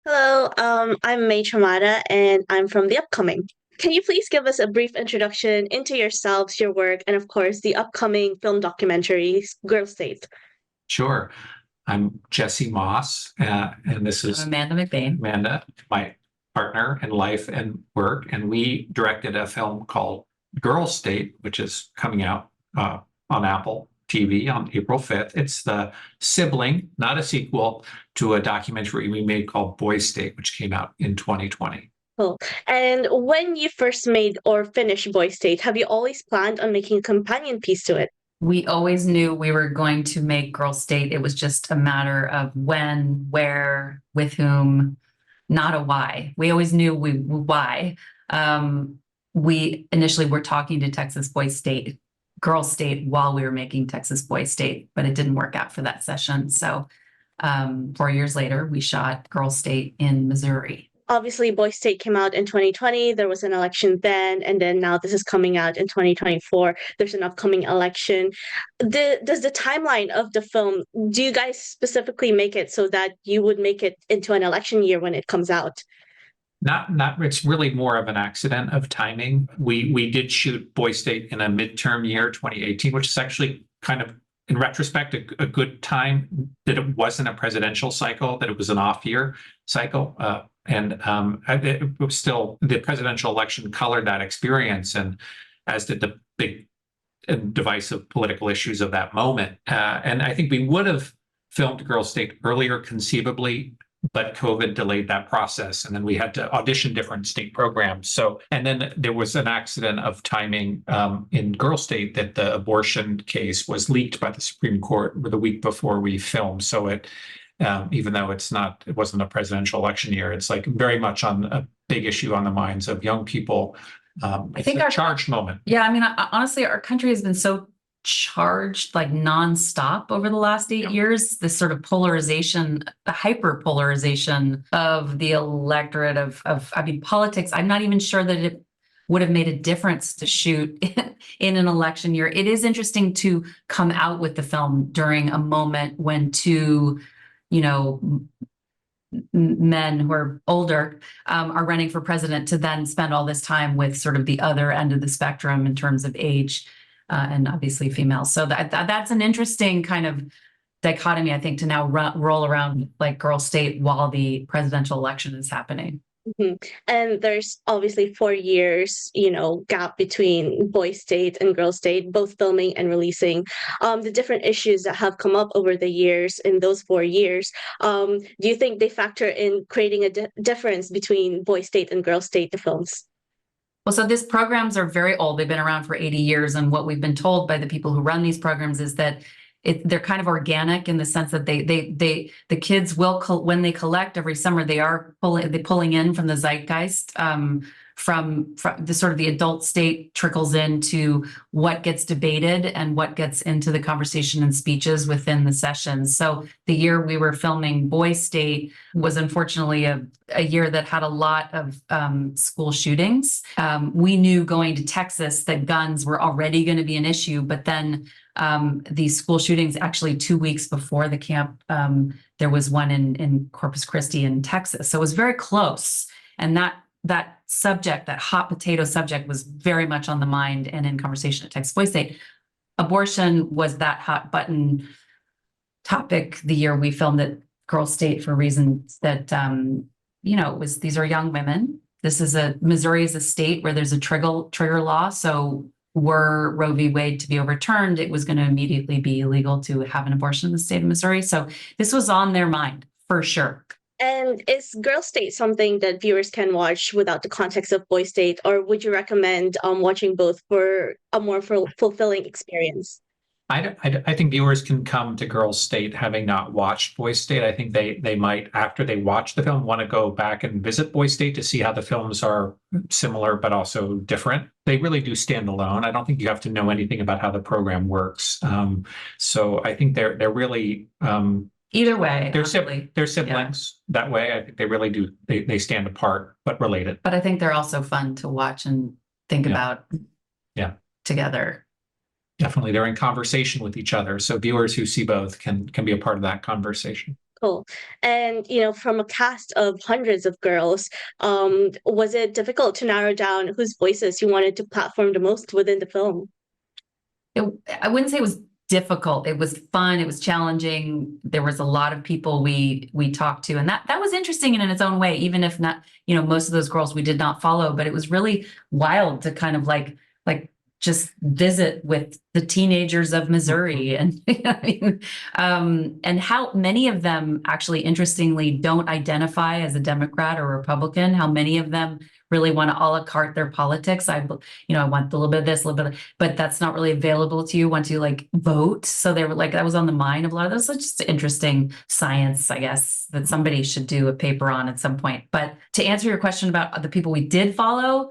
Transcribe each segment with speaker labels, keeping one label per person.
Speaker 1: Hello, I'm Mae Trumata, and I'm from The Upcoming. Can you please give us a brief introduction into yourselves, your work, and of course, the upcoming film documentary, Girl State?
Speaker 2: Sure. I'm Jesse Moss, and this
Speaker 3: I'm
Speaker 2: is
Speaker 3: Amanda McBaine.
Speaker 2: Amanda, my partner in life and work. And we directed a film called Girl State, which is coming out on Apple TV on April 5th. It's the sibling, not a sequel, to a documentary we made called Boy State, which came out in 2020.
Speaker 1: Cool. And when you first made or finished Boy State, have you always planned on making a companion piece to it?
Speaker 3: We always knew we were going to make Girl State. It was just a matter of when, where, with whom, not a why. We always knew why. We initially were talking to Texas Boy State, Girl State, while we were making Texas Boy State, but it didn't work out for that session. So 4 years later, we shot Girl State in Missouri.
Speaker 1: Obviously, Boy State came out in 2020. There was an election then, and then now this is coming out in 2024. There's an upcoming election. Does the timeline of the film, do you guys specifically make it so that you would make it into an election year when it comes out?
Speaker 2: Not. It's really more of an accident of timing. We did shoot Boy State in a midterm year, 2018, which is actually kind of, in retrospect, a good time that it wasn't a presidential cycle, that it was an off year cycle. It was still, the presidential election colored that experience, and as did the big and divisive political issues of that moment. And I think we would have filmed Girl State earlier, conceivably, but COVID delayed that process, and then we had to audition different state programs. So, and then there was an accident of timing in Girl State, that the abortion case was leaked by the Supreme Court the week before we filmed. So even though it wasn't a presidential election year, it's like very much on a big issue on the minds of young people.
Speaker 3: I think
Speaker 2: a charged moment.
Speaker 3: Yeah, I mean, honestly, our country has been so charged, like nonstop over the last 8 years. This sort of polarization, the hyper polarization of the electorate I mean, politics. I'm not even sure that it would have made a difference to shoot in an election year. It is interesting to come out with the film during a moment when two, men who are older are running for president, to then spend all this time with sort of the other end of the spectrum in terms of age, and obviously females. So that's an interesting kind of dichotomy, I think, to now roll around like Girl State while the presidential election is happening.
Speaker 1: And there's obviously 4 years, gap between Boy State and Girl State, both filming and releasing. The different issues that have come up over the years in those 4 years. Do you think they factor in creating a difference between Boy State and Girl State, the films?
Speaker 3: Well, so these programs are very old. They've been around for 80 years. And what we've been told by the people who run these programs is that they're kind of organic, in the sense that the kids will, when they collect every summer, they're pulling in from the zeitgeist, from the sort of the adult state trickles into what gets debated and what gets into the conversation and speeches within the sessions. So the year we were filming Boy State was unfortunately a year that had a lot of school shootings. We knew going to Texas that guns were already going to be an issue, but then these school shootings, actually 2 weeks before the camp, there was one in Corpus Christi in Texas. So it was very close. And that subject, that hot potato subject, was very much on the mind and in conversation at Texas Boy State. Abortion was that hot button topic the year we filmed at Girl State, for reasons that, these are young women. Missouri is a state where there's a trigger law. So were Roe v. Wade to be overturned, it was going to immediately be illegal to have an abortion in the state of Missouri. So this was on their mind for sure.
Speaker 1: And is Girl State something that viewers can watch without the context of Boy State, or would you recommend watching both for a more fulfilling experience?
Speaker 2: I think viewers can come to Girl State having not watched Boy State. I think they might, after they watch the film, want to go back and visit Boy State to see how the films are similar but also different. They really do stand alone. I don't think you have to know anything about how the program works. So I think they're really
Speaker 3: either way,
Speaker 2: they're siblings that way. I think they really do. They stand apart but related.
Speaker 3: But I think they're also fun to watch and think about together.
Speaker 2: Definitely, they're in conversation with each other. So viewers who see both can be a part of that conversation.
Speaker 1: Cool. And, from a cast of hundreds of girls, was it difficult to narrow down whose voices you wanted to platform the most within the film?
Speaker 3: I wouldn't say it was difficult. It was fun. It was challenging. There was a lot of people we talked to, and that was interesting in its own way. Even if not, most of those girls we did not follow, but it was really wild to kind of like just visit with the teenagers of Missouri, and and how many of them actually, interestingly, don't identify as a Democrat or Republican. How many of them really want to a la carte their politics. I want a little bit of this, a little bit but that's not really available to you once you vote. So they were that was on the mind of a lot of those. So it's just interesting science, I guess, that somebody should do a paper on at some point. But to answer your question about the people we did follow,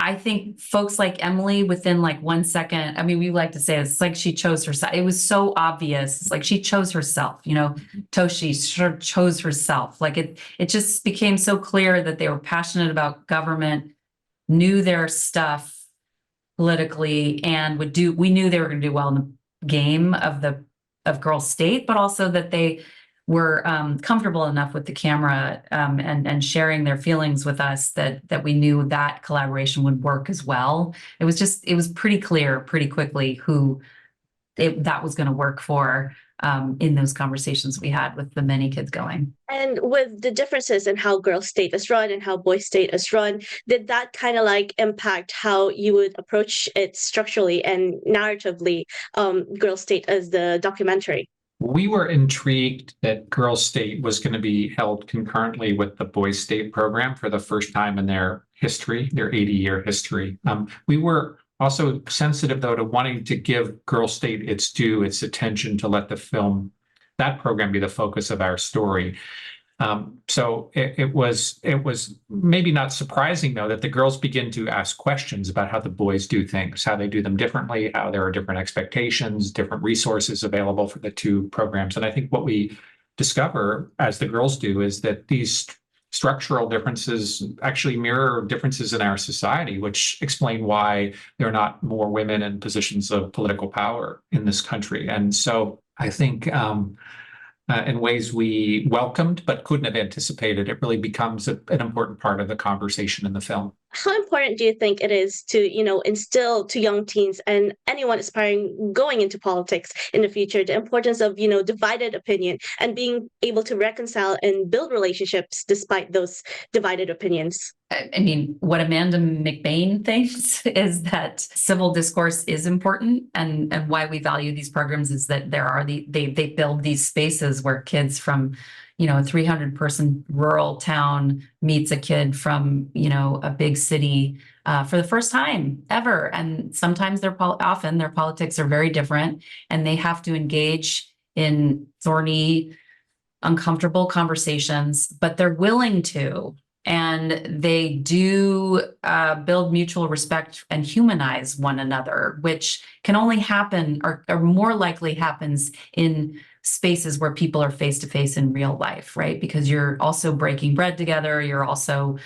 Speaker 3: I think folks like Emily, within 1 second, I mean, we like to say it's like she chose herself. It was so obvious. It's like she chose herself, Toshi sort of chose herself. It just became so clear that they were passionate about government, knew their stuff politically, and we knew they were going to do well in the game of Girl State, but also that they were comfortable enough with the camera and sharing their feelings with us that we knew that collaboration would work as well. It was pretty clear pretty quickly who that was going to work for in those conversations we had with the many kids going.
Speaker 1: And with the differences in how Girl State is run and how Boy State is run, did that kind of impact how you would approach it structurally and narratively, Girl State as the documentary?
Speaker 2: We were intrigued that Girls State was going to be held concurrently with the Boys State program for the first time in their history, their 80-year history. We were also sensitive, though, to wanting to give Girls State its due, its attention, to let that program be the focus of our story. So it was maybe not surprising, though, that the girls begin to ask questions about how the boys do things, how they do them differently, how there are different expectations, different resources available for the two programs. And I think what we discover, as the girls do, is that these structural differences actually mirror differences in our society, which explain why there are not more women in positions of political power in this country. And so I think in ways we welcomed but couldn't have anticipated, it really becomes an important part of the conversation in the film.
Speaker 1: How important do you think it is to, instill to young teens and anyone aspiring going into politics in the future, the importance of, divided opinion and being able to reconcile and build relationships despite those divided opinions?
Speaker 3: I mean, what Amanda McBaine thinks is that civil discourse is important, and why we value these programs is that they build these spaces where kids from a 300-person rural town meets a kid from a big city for the first time ever, and sometimes often their politics are very different, and they have to engage in thorny, uncomfortable conversations, but they're willing to. And they do build mutual respect and humanize one another, which can only happen or more likely happens in spaces where people are face to face in real life, right? Because you're also breaking bread together. You're also,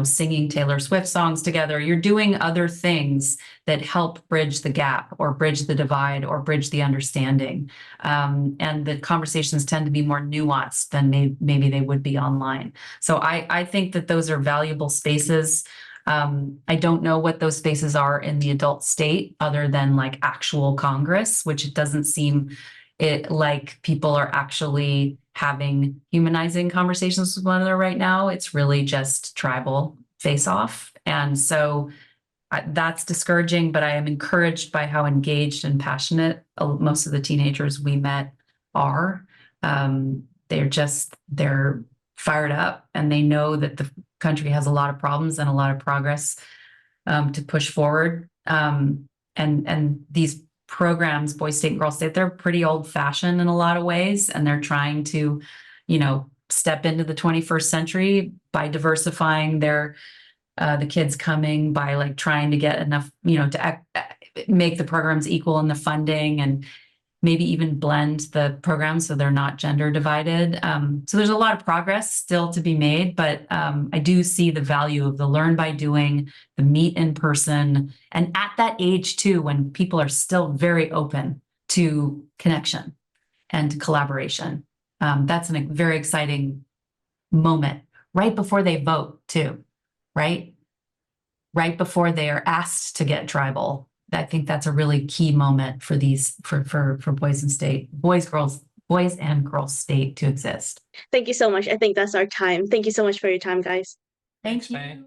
Speaker 3: singing Taylor Swift songs together. You're doing other things that help bridge the gap or bridge the divide or bridge the understanding. And the conversations tend to be more nuanced than maybe they would be online. So I think that those are valuable spaces. I don't know what those spaces are in the adult state other than actual Congress, which it doesn't seem like people are actually having humanizing conversations with one another right now. It's really just tribal face-off. And so that's discouraging, but I am encouraged by how engaged and passionate most of the teenagers we met are. They're fired up, and they know that the country has a lot of problems and a lot of progress to push forward. And these programs, Boy State and Girl State, they're pretty old-fashioned in a lot of ways, and they're trying to, step into the 21st century by diversifying the kids coming, by trying to get enough, to make the programs equal in the funding, and maybe even blend the programs so they're not gender divided. So there's a lot of progress still to be made, but I do see the value of the learn by doing, the meet in person, and at that age too, when people are still very open to connection and collaboration. That's a very exciting moment right before they vote too, right? Right before they are asked to get tribal. I think that's a really key moment for these, for boys and girls state to exist.
Speaker 1: Thank you so much. I think that's our time. Thank you so much for your time, guys.
Speaker 3: Thank
Speaker 2: Thanks, Mae.
Speaker 3: you.